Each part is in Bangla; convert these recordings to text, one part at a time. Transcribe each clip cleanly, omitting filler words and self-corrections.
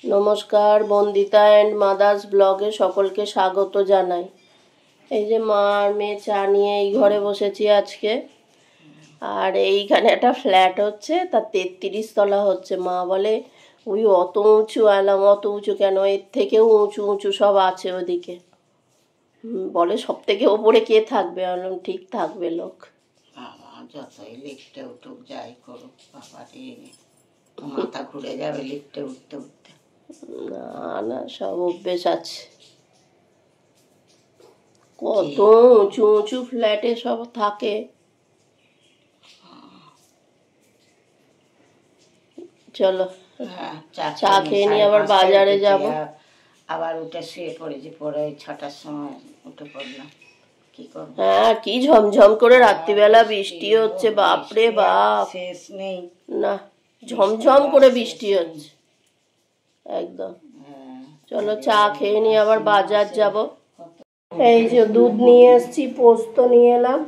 নমস্কার, বন্দিতা অ্যান্ড মাদার্স ব্লগে সকলকে স্বাগত জানাই। এই যে মা আর মেয়ে চা নিয়ে এই ঘরে বসেছি আজকে। আর এইখানে একটা ফ্ল্যাট হচ্ছে, তার 33 তলা হচ্ছে। মা বলে ওই অত উঁচু, আলাম অত উঁচু কেন, এর থেকেও উঁচু উঁচু সব আছে ওদিকে। বলে সব থেকে ওপরে কে থাকবে? বললাম ঠিক থাকবে লোক। যতই লিফটে উঠুক যাই করুক, বাবা রে মাথা ঘুরে যাবে লিফটে উঠতে উঠতে। না না, সব অভ্যেস আছে। কত উঁচু উঁচু ফ্ল্যাটে সব থাকে। চলো চা খেয়ে নিয়ে আবার বাজারে যাব। আবার উঠে শুয়ে পড়েছি, পরে 6টার সময় উঠে পড়লাম। কি করব? হ্যাঁ, কি ঝমঝম করে রাত্রিবেলা বৃষ্টি হচ্ছে, বাপরে বাপ, শেষ নেই। না, ঝমঝম করে বৃষ্টি হচ্ছে একদম। চলো চা খেয়ে নিয়ে আবার বাজার যাব। এই যে দুধ নিয়ে এসছি, পোস্ত নিয়ে এলাম,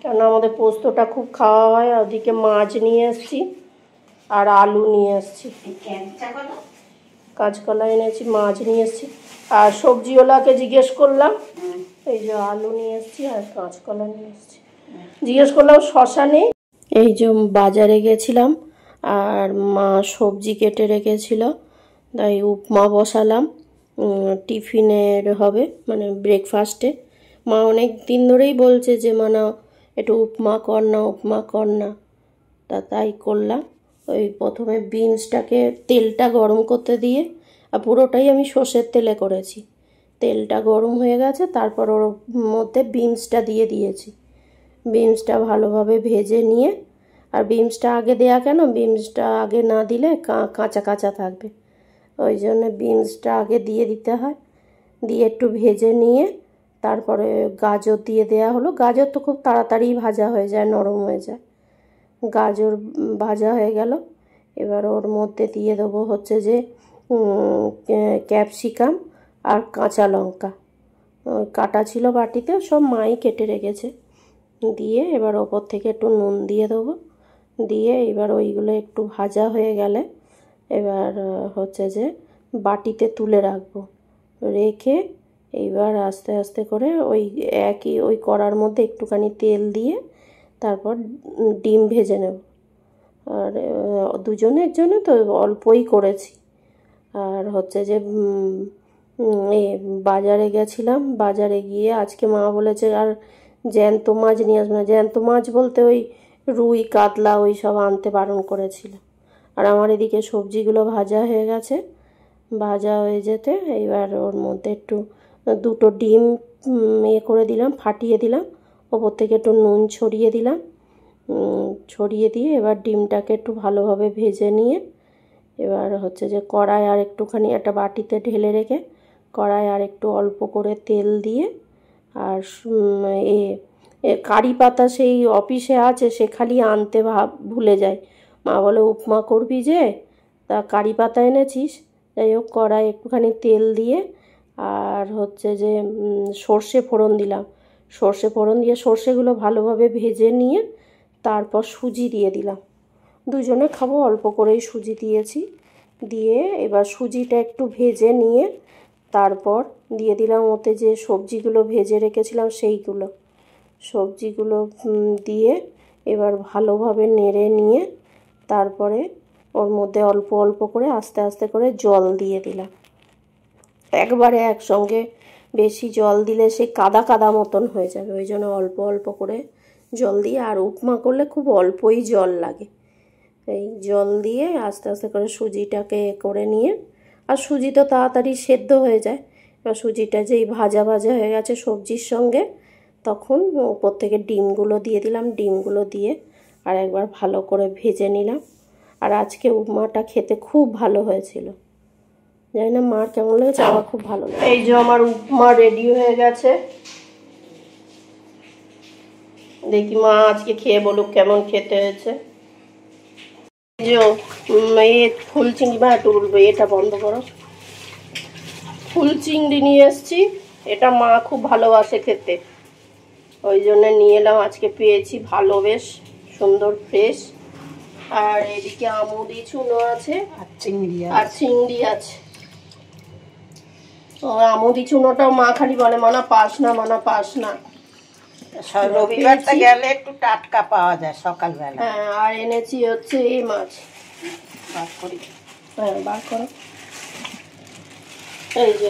কেন আমাদের পোস্তটা খুব খাওয়া হয়। ওদিকে মাছ নিয়ে এসছি আর আলু নিয়ে এসছি, কাঁচকলা এনেছি, মাছ নিয়ে এসছি। আর সবজিওয়ালাকে জিজ্ঞেস করলাম, এই যে আলু নিয়ে এসছি আর কাঁচকলা নিয়ে এসছি। জিজ্ঞেস করলাম শশা নেই। এই যে বাজারে গেছিলাম আর মা সবজি কেটে রেখেছিল, তাই উপমা বসালাম। টিফিনের হবে, মানে ব্রেকফাস্টে। মা অনেক দিন ধরেই বলছে যে মানে একটু উপমা কর না, উপমা কর না, তাই করলাম। ওই প্রথমে বিনসটাকে তেলটা গরম করতে দিয়ে, আর পুরোটাই আমি সর্ষের তেলে করেছি। তেলটা গরম হয়ে গেছে, তারপর ওর মধ্যে বিনসটা দিয়ে দিয়েছি। বিনসটা ভালোভাবে ভেজে নিয়ে, আর বিনসটা আগে দেয়া কেন, বিনসটা আগে না দিলে কাঁচা কাঁচা থাকবে, ওই জন্য বিনসটা আগে দিয়ে দিতে হয়। দিয়ে একটু ভেজে নিয়ে তারপরে গাজর দিয়ে দেয়া হলো। গাজর তো খুব তাড়াতাড়ি ভাজা হয়ে যায়, নরম হয়ে যায়। গাজর ভাজা হয়ে গেল, এবার ওর মধ্যে দিয়ে দেবো হচ্ছে যে ক্যাপসিকাম আর কাঁচা লঙ্কা। কাটা ছিল বাটিতে, সব মাই কেটে রেখেছে। দিয়ে এবার ওপর থেকে একটু নুন দিয়ে দেবো। দিয়ে এবার ওইগুলো একটু ভাজা হয়ে গেলে এবার হচ্ছে যে বাটিতে তুলে রাখবো। রেখে এইবার আস্তে আস্তে করে ওই কড়ার মধ্যে একটুখানি তেল দিয়ে তারপর ডিম ভেজে নেব। আর দুজনের জন্য তো অল্পই করেছি। আর হচ্ছে যে বাজারে গেছিলাম, বাজারে গিয়ে আজকে মা বলেছে আর জ্যান্ত মাছ নিয়ে আসবে না। জ্যান্ত মাছ বলতে ওই রুই কাতলা ওই সব আনতে বারণ করেছিল। আর আমার এদিকে সবজিগুলো ভাজা হয়ে গেছে। ভাজা হয়ে যেতে এইবার ওর মধ্যে একটু দুটো ডিম করে দিলাম, ফাটিয়ে দিলাম, ওপর থেকে একটু নুন ছড়িয়ে দিলাম। ছড়িয়ে দিয়ে এবার ডিমটাকে একটু ভালোভাবে ভেজে নিয়ে এবার হচ্ছে যে কড়াই আর একটুখানি একটা বাটিতে ঢেলে রেখে কড়াই আর একটু অল্প করে তেল দিয়ে, আর কারি পাতা সেই অফিসে আছে, সে খালি আনতে ভুলে যায়। মা বলে উপমা করবি যে, তা কারি পাতা এনেছিস? যাই হোক, কড়াই একটুখানি তেল দিয়ে আর হচ্ছে যে সর্ষে ফোড়ন দিলাম। সর্ষে ফোড়ন দিয়ে সর্ষেগুলো ভালোভাবে ভেজে নিয়ে তারপর সুজি দিয়ে দিলাম। দুজনে খাবো, অল্প করেই সুজি দিয়েছি। দিয়ে এবার সুজিটা একটু ভেজে নিয়ে তারপর দিয়ে দিলাম ওতে যে সবজিগুলো ভেজে রেখেছিলাম সেইগুলো। সবজিগুলো দিয়ে এবার ভালোভাবে নেড়ে নিয়ে তারপরে ওর মধ্যে অল্প অল্প করে আস্তে আস্তে করে জল দিয়ে দিলাম। একবারে একসঙ্গে বেশি জল দিলে সে কাদা কাদা মতন হয়ে যাবে, ওই জন্য অল্প অল্প করে জল দিয়ে, আর উপমা করলে খুব অল্পই জল লাগে। এই জল দিয়ে আস্তে আস্তে করে সুজিটাকে করে নিয়ে, আর সুজি তো তাড়াতাড়ি সেদ্ধ হয়ে যায়। এবার সুজিটা যেই ভাজা ভাজা হয়ে গেছে সবজির সঙ্গে, তখন উপর থেকে ডিমগুলো দিয়ে দিলাম। ডিমগুলো দিয়ে আর একবার ভালো করে ভেজে নিলাম। আর আজকে উপমাটা খেতে খুব ভালো হয়েছিল। জানি না মার কেমন লেগেছে, আমার খুব ভালো লাগে। এই যে আমার উপমা রেডি হয়ে গেছে, দেখি মা আজকে খেয়ে বলুক কেমন খেতে হয়েছে। যে ফুল চিংড়ি, বা একটু বলবো এটা বন্ধ করো। ফুল চিংড়ি নিয়ে এসছি, এটা মা খুব ভালোবাসে খেতে, ওই জন্য নিয়ে এলাম। আজকে পেয়েছি ভালো, বেশ সুন্দর ফ্রেশ। আর এদিকে আমুদি চুনো আছে আর চিংড়ি আছে। ও আমুদি চুনোটাও মা খালি বলে মানা পাস না। রবিবারটা গেলে একটু টাটকা পাওয়া যায় সকালবেলা। হ্যাঁ, আর এনেছি হচ্ছে এই মাছ। বার করি। হ্যাঁ, বার করো। এই যে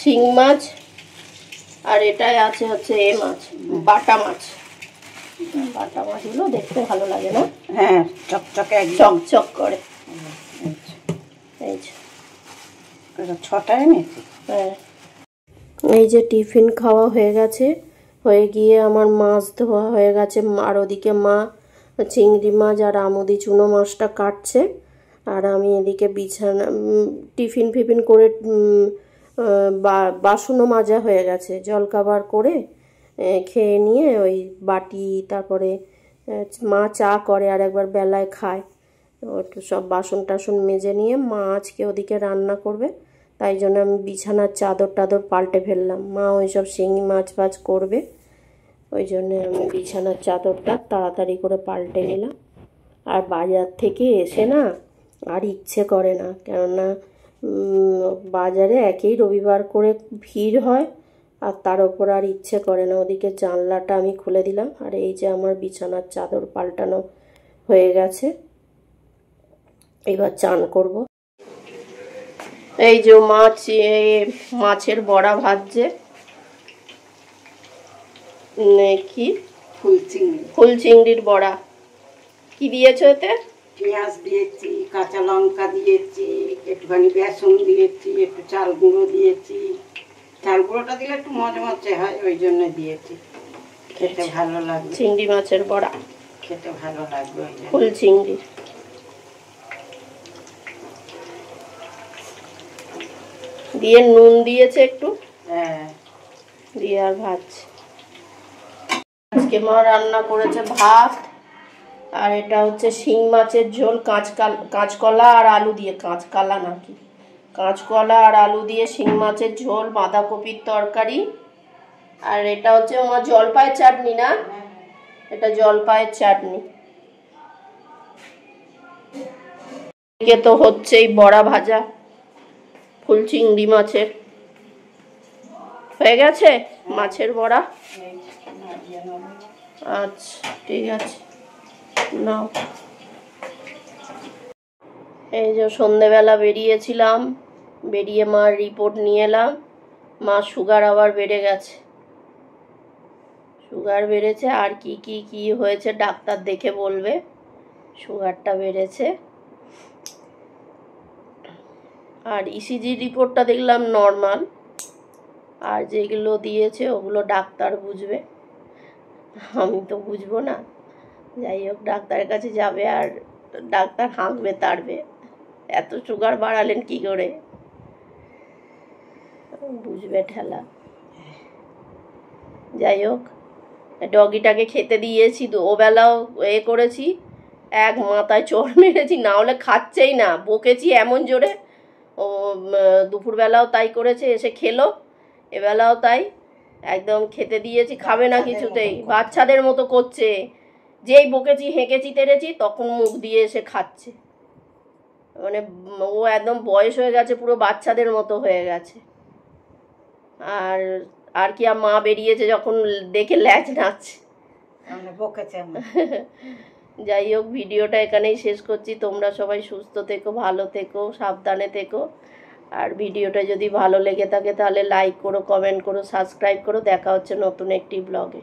শিং মাছ। আর এটাই আছে হচ্ছে এই মাছ, বাটা মাছগুলো দেখতে ভালো লাগে না? হ্যাঁ, চকচক করে। এই যে 6টা এনেছি। হ্যাঁ, এই যে টিফিন খাওয়া হয়ে গিয়ে আমার মাছ ধোয়া হয়ে গেছে। আর ওদিকে মা চিংড়ি মাছ আর আমুদি চুনো মাছটা কাটছে, আর আমি এদিকে বিছানা টিফিন ফিফিন করে বাসনও মাজা হয়ে গেছে। জলখাবার করে খেয়ে নিয়ে ওই বাটি, তারপরে মা চা করে আর একবার বেলায় খায়, একটু সব বাসন টাসন মেজে নিয়ে মা আজকে ওদিকে রান্না করবে, তাই জন্য আমি বিছানার চাদর টাদর পাল্টে ফেললাম। মা ওই সব শিঙি মাছ ফাছ করবে, ওই জন্য আমি বিছানার চাদরটা তাড়াতাড়ি করে পাল্টে নিলাম। আর বাজার থেকে এসে না আর ইচ্ছে করে না, কেননা বাজারে একেই রবিবার করে ভিড় হয়, আর তার ওপর আর ইচ্ছে করে না। ওদিকে জানলাটা আমি খুলে দিলাম, আর এই যে আমার বিছানার চাদর পাল্টানো হয়ে গেছে, এবার চান করব। এই যে মাছের বড়া ভাজছে, কি ফুল চিংড়ির বড়া। কি দিয়েছো এতে? পেঁয়াজ দিয়েছি, কাঁচা লঙ্কা দিয়েছি, একটুখানি বেসন দিয়েছি, একটু চাল গুঁড়ো দিয়েছি। চাল গুঁড়োটা দিলে একটু মজমচে হয়, ওই জন্য দিয়েছি। খেতে ভালো লাগবে। চিংড়ি মাছের বড়া খেতে ভালো লাগবে। ফুল চিংড়ি দিয়ে নুন দিয়েছে একটু, হ্যাঁ, দিয়ে আর ভাজছে। আজকে মা রান্না করেছে ভাত, আর এটা হচ্ছে শিং মাছের ঝোল, কাঁচকলা আর আলু দিয়ে, কাঁচকলা আর আলু দিয়ে শিং মাছের ঝোল, বাঁধাকপির তরকারি। আর এটা হচ্ছে আমার জলপাইয়ের চাটনি, না এটা জলপাইয়ের চাটনি। এদিকে তো হচ্ছেই বড়া ভাজা ফুল চিংড়ি মাছের। হয়ে গেছে মাছের বড়া। আচ্ছা, ঠিক আছে, নাও। এই যে সন্ধেবেলা বেরিয়েছিলাম, বেরিয়ে মার রিপোর্ট নিয়ে এলাম। মা সুগার আবার বেড়ে গেছে, সুগার বেড়েছে। আর কি হয়েছে ডাক্তার দেখে বলবে। সুগারটা বেড়েছে। আর ইসিজি রিপোর্টটা দেখলাম নর্মাল, আর যেগুলো দিয়েছে ওগুলো ডাক্তার বুঝবে, আমি তো বুঝবো না। যাই হোক, ডাক্তারের কাছে যাবে আর ডাক্তার হাঁকবে তাড়বে, এত সুগার বাড়ালেন কি করে, বুঝবে ঠেলা। যাই হোক, ডগিটাকে খেতে দিয়েছি, ওবেলাও করেছি, এক মাথায় চড় মেরেছি, না হলে খাচ্ছেই না। বকেছি এমন জোরে, ও দুপুরবেলাও তাই করেছে, এসে খেলো, এবেলাও তাই। একদম খেতে দিয়েছি, খাবে না কিছুতেই, বাচ্চাদের মতো করছে। যেই বকেছি, হেঁকেছি, তেড়েছি, তখন মুখ দিয়ে এসে খাচ্ছে। মানে ও একদম বয়স হয়ে গেছে, পুরো বাচ্চাদের মতো হয়ে গেছে। আর কি, মা বেরিয়েছে যখন দেখে ল্যাজ নাচছে। যাই হোক, ভিডিওটা এখানেই শেষ করছি। তোমরা সবাই সুস্থ থেকো, ভালো থেকো, সাবধানে থেকো। আর ভিডিওটা যদি ভালো লেগে থাকে তাহলে লাইক করো, কমেন্ট করো, সাবস্ক্রাইব করো। দেখা হচ্ছে নতুন একটি ব্লগে।